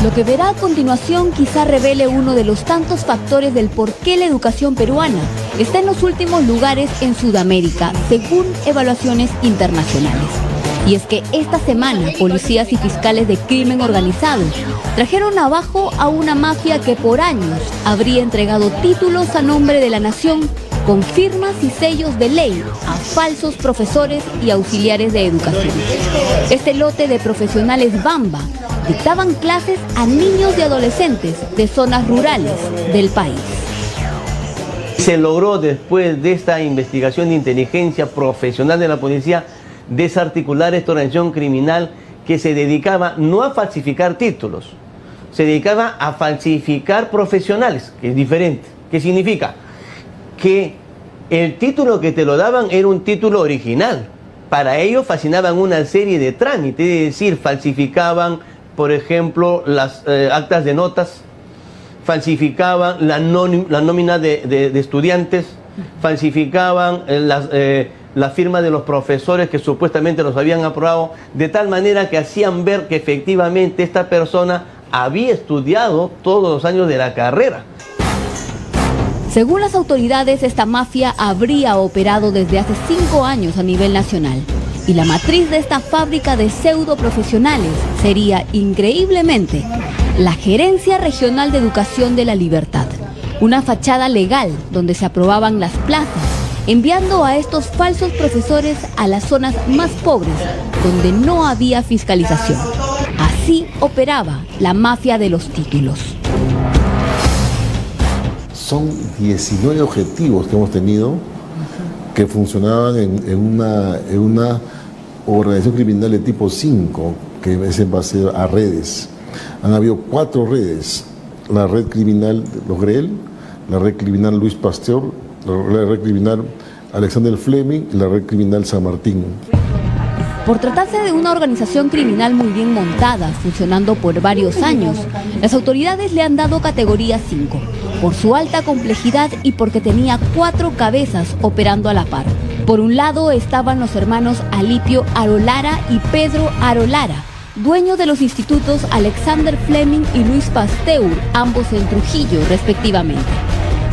Lo que verá a continuación quizá revele uno de los tantos factores del por qué la educación peruana está en los últimos lugares en Sudamérica, según evaluaciones internacionales. Y es que esta semana, policías y fiscales de crimen organizado trajeron abajo a una mafia que por años habría entregado títulos a nombre de la nación con firmas y sellos de ley a falsos profesores y auxiliares de educación. Este lote de profesionales Bamba dictaban clases a niños y adolescentes de zonas rurales del país. Se logró, después de esta investigación de inteligencia profesional de la policía, desarticular esta organización criminal que se dedicaba no a falsificar títulos, se dedicaba a falsificar profesionales, que es diferente. ¿Qué significa? Que el título que te lo daban era un título original. Para ello fascinaban una serie de trámites, es decir, falsificaban, por ejemplo, las actas de notas, falsificaban la nómina de estudiantes, falsificaban la firma de los profesores que supuestamente los habían aprobado, de tal manera que hacían ver que efectivamente esta persona había estudiado todos los años de la carrera. Según las autoridades, esta mafia habría operado desde hace 5 años a nivel nacional. Y la matriz de esta fábrica de pseudo profesionales sería, increíblemente, la Gerencia Regional de Educación de la Libertad. Una fachada legal donde se aprobaban las plazas, enviando a estos falsos profesores a las zonas más pobres, donde no había fiscalización. Así operaba la mafia de los títulos. Son 19 objetivos que hemos tenido que funcionaban en una organización criminal de tipo 5, que es en base a redes. Han habido 4 redes: la red criminal Los Greel, la red criminal Luis Pasteur, la red criminal Alexander Fleming y la red criminal San Martín. Por tratarse de una organización criminal muy bien montada, funcionando por varios años, las autoridades le han dado categoría 5, por su alta complejidad y porque tenía 4 cabezas operando a la par. Por un lado estaban los hermanos Alipio Arolara y Pedro Arolara, dueños de los institutos Alexander Fleming y Luis Pasteur, ambos en Trujillo respectivamente.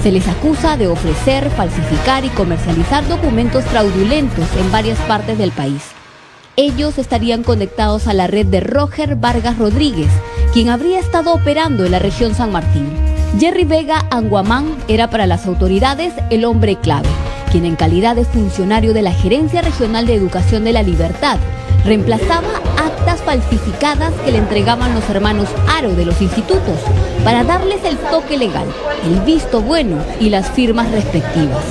Se les acusa de ofrecer, falsificar y comercializar documentos fraudulentos en varias partes del país. Ellos estarían conectados a la red de Roger Vargas Rodríguez, quien habría estado operando en la región San Martín. Jerry Vega Anguamán era para las autoridades el hombre clave, quien en calidad de funcionario de la Gerencia Regional de Educación de la Libertad reemplazaba actas falsificadas que le entregaban los hermanos Aro de los institutos para darles el toque legal, el visto bueno y las firmas respectivas.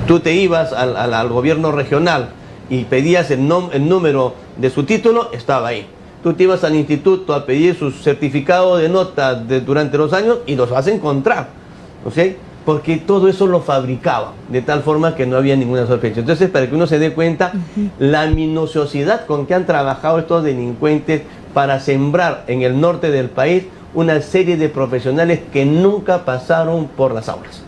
Tú te ibas al gobierno regional y pedías el número de su título, estaba ahí. Tú te ibas al instituto a pedir su certificado de nota durante los años y los vas a encontrar, ¿sí? Porque todo eso lo fabricaba, de tal forma que no había ninguna sospecha. Entonces, para que uno se dé cuenta, la minuciosidad con que han trabajado estos delincuentes para sembrar en el norte del país una serie de profesionales que nunca pasaron por las aulas.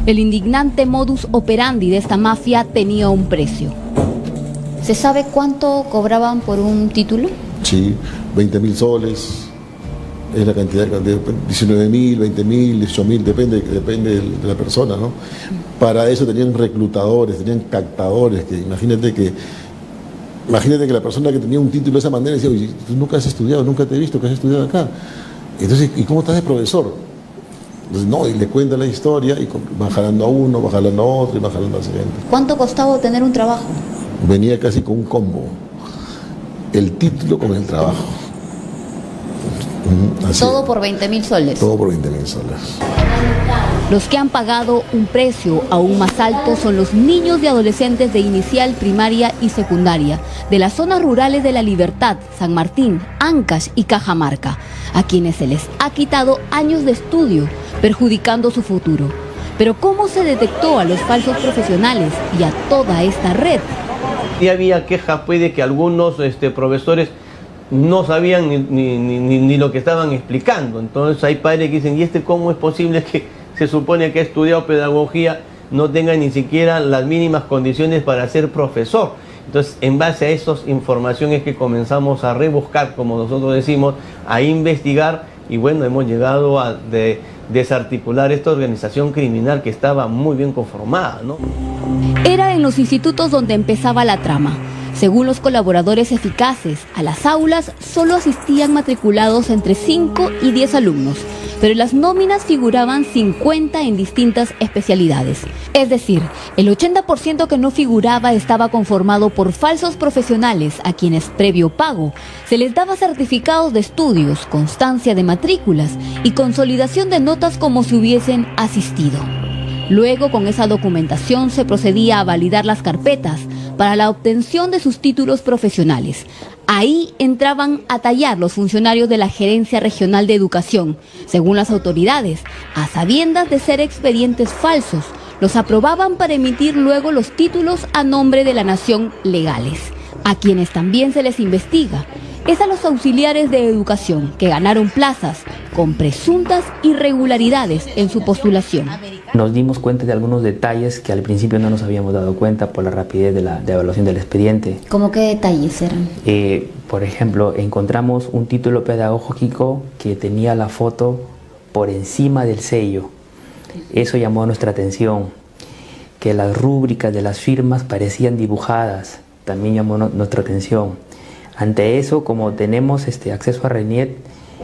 El indignante modus operandi de esta mafia tenía un precio. ¿Se sabe cuánto cobraban por un título? Sí, 20.000 soles, es la cantidad de 19.000, 20.000, 18.000, depende de la persona, ¿no? Para eso tenían reclutadores, tenían captadores, que imagínate que la persona que tenía un título de esa manera decía: oye, tú nunca has estudiado, nunca te he visto que has estudiado acá. Entonces, ¿y cómo estás de profesor? Entonces, no, y le cuenta la historia y va jalando a uno, va jalando a otro y va jalando al siguiente. ¿Cuánto costaba obtener un trabajo? Venía casi con un combo, el título con el trabajo. Así. Todo por 20.000 soles. Todo por 20.000 soles. Los que han pagado un precio aún más alto son los niños y adolescentes de inicial, primaria y secundaria de las zonas rurales de La Libertad, San Martín, Ancash y Cajamarca, a quienes se les ha quitado años de estudio, perjudicando su futuro. Pero ¿cómo se detectó a los falsos profesionales y a toda esta red? Y había quejas pues de que algunos profesores no sabían ni lo que estaban explicando. Entonces hay padres que dicen: ¿y cómo es posible que se supone que ha estudiado pedagogía no tenga ni siquiera las mínimas condiciones para ser profesor? Entonces, en base a esas informaciones que comenzamos a rebuscar, como nosotros decimos, a investigar, y bueno, hemos llegado a desarticular esta organización criminal que estaba muy bien conformada, ¿no? Era en los institutos donde empezaba la trama. Según los colaboradores eficaces, a las aulas solo asistían matriculados entre 5 y 10 alumnos, pero en las nóminas figuraban 50 en distintas especialidades. Es decir, el 80% que no figuraba estaba conformado por falsos profesionales a quienes, previo pago, se les daba certificados de estudios, constancia de matrículas y consolidación de notas como si hubiesen asistido. Luego, con esa documentación se procedía a validar las carpetas para la obtención de sus títulos profesionales. Ahí entraban a tallar los funcionarios de la Gerencia Regional de Educación. Según las autoridades, a sabiendas de ser expedientes falsos, los aprobaban para emitir luego los títulos a nombre de la nación legales. A quienes también se les investiga es a los auxiliares de educación que ganaron plazas con presuntas irregularidades en su postulación. Nos dimos cuenta de algunos detalles que al principio no nos habíamos dado cuenta por la rapidez de la evaluación del expediente. ¿Cómo qué detalles eran? Por ejemplo, encontramos un título pedagógico que tenía la foto por encima del sello. Eso llamó nuestra atención. Que las rúbricas de las firmas parecían dibujadas, también llamó nuestra atención. Ante eso, como tenemos acceso a RENIET,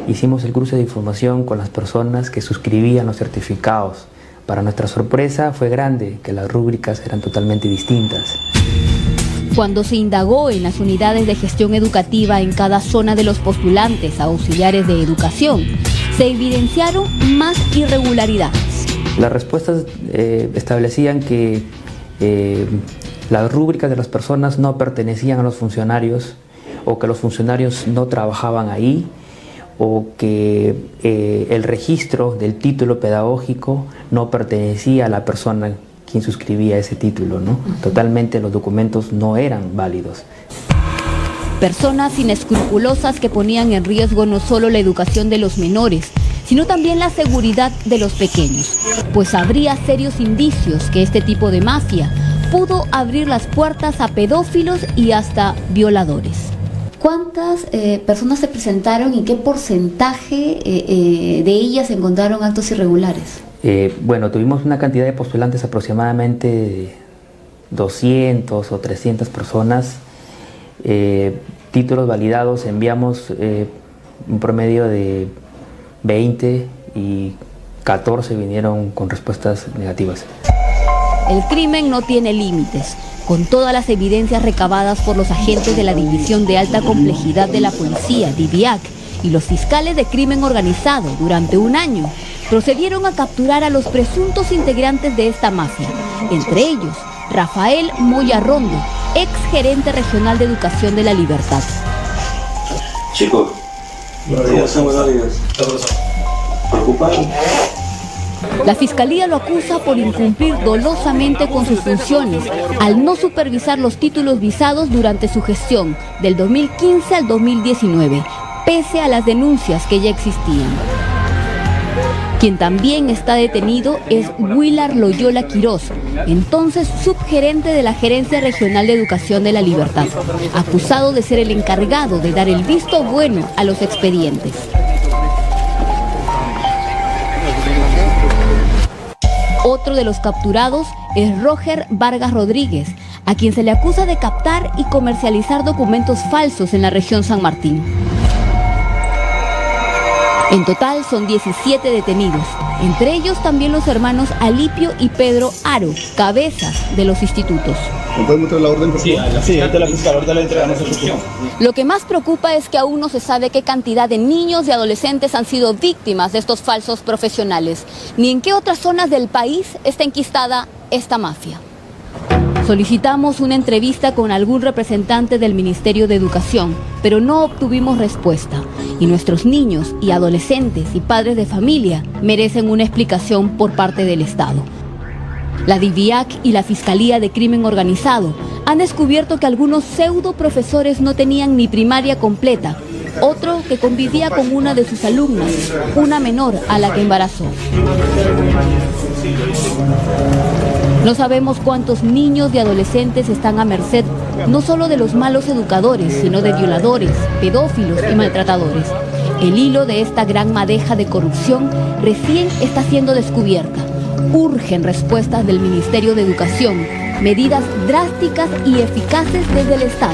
hicimos el cruce de información con las personas que suscribían los certificados. Para nuestra sorpresa fue grande, que las rúbricas eran totalmente distintas. Cuando se indagó en las unidades de gestión educativa en cada zona de los postulantes a auxiliares de educación, se evidenciaron más irregularidades. Las respuestas establecían que las rúbricas de las personas no pertenecían a los funcionarios, o que los funcionarios no trabajaban ahí, o que el registro del título pedagógico no pertenecía a la persona quien suscribía ese título, ¿no? Totalmente los documentos no eran válidos. Personas inescrupulosas que ponían en riesgo no solo la educación de los menores, sino también la seguridad de los pequeños, pues habría serios indicios que este tipo de mafia pudo abrir las puertas a pedófilos y hasta violadores. ¿Cuántas personas se presentaron y qué porcentaje de ellas encontraron actos irregulares? Bueno, tuvimos una cantidad de postulantes aproximadamente 200 o 300 personas. Títulos validados enviamos un promedio de 20 y 14 vinieron con respuestas negativas. El crimen no tiene límites. Con todas las evidencias recabadas por los agentes de la División de Alta Complejidad de la Policía, DIVIAC, y los fiscales de crimen organizado durante un año, procedieron a capturar a los presuntos integrantes de esta mafia, entre ellos Rafael Moya Rondo, ex gerente regional de Educación de La Libertad. Chicos, buenos días. ¿Preocupado? La Fiscalía lo acusa por incumplir dolosamente con sus funciones al no supervisar los títulos visados durante su gestión del 2015 al 2019, pese a las denuncias que ya existían. Quien también está detenido es Willard Loyola Quirós, entonces subgerente de la Gerencia Regional de Educación de La Libertad, acusado de ser el encargado de dar el visto bueno a los expedientes. Otro de los capturados es Roger Vargas Rodríguez, a quien se le acusa de captar y comercializar documentos falsos en la región San Martín. En total son 17 detenidos, entre ellos también los hermanos Alipio y Pedro Aro, cabezas de los institutos. ¿Me puede mostrar la orden, por favor? Sí, ante la fiscal, ahorita le entregamos a su. Lo que más preocupa es que aún no se sabe qué cantidad de niños y adolescentes han sido víctimas de estos falsos profesionales, ni en qué otras zonas del país está enquistada esta mafia. Solicitamos una entrevista con algún representante del Ministerio de Educación, pero no obtuvimos respuesta. Y nuestros niños y adolescentes y padres de familia merecen una explicación por parte del Estado. La DIVIAC y la Fiscalía de Crimen Organizado han descubierto que algunos pseudo profesores no tenían ni primaria completa, otro que convivía con una de sus alumnas, una menor a la que embarazó. No sabemos cuántos niños y adolescentes están a merced no solo de los malos educadores, sino de violadores, pedófilos y maltratadores. El hilo de esta gran madeja de corrupción recién está siendo descubierta. Urgen respuestas del Ministerio de Educación, medidas drásticas y eficaces desde el Estado.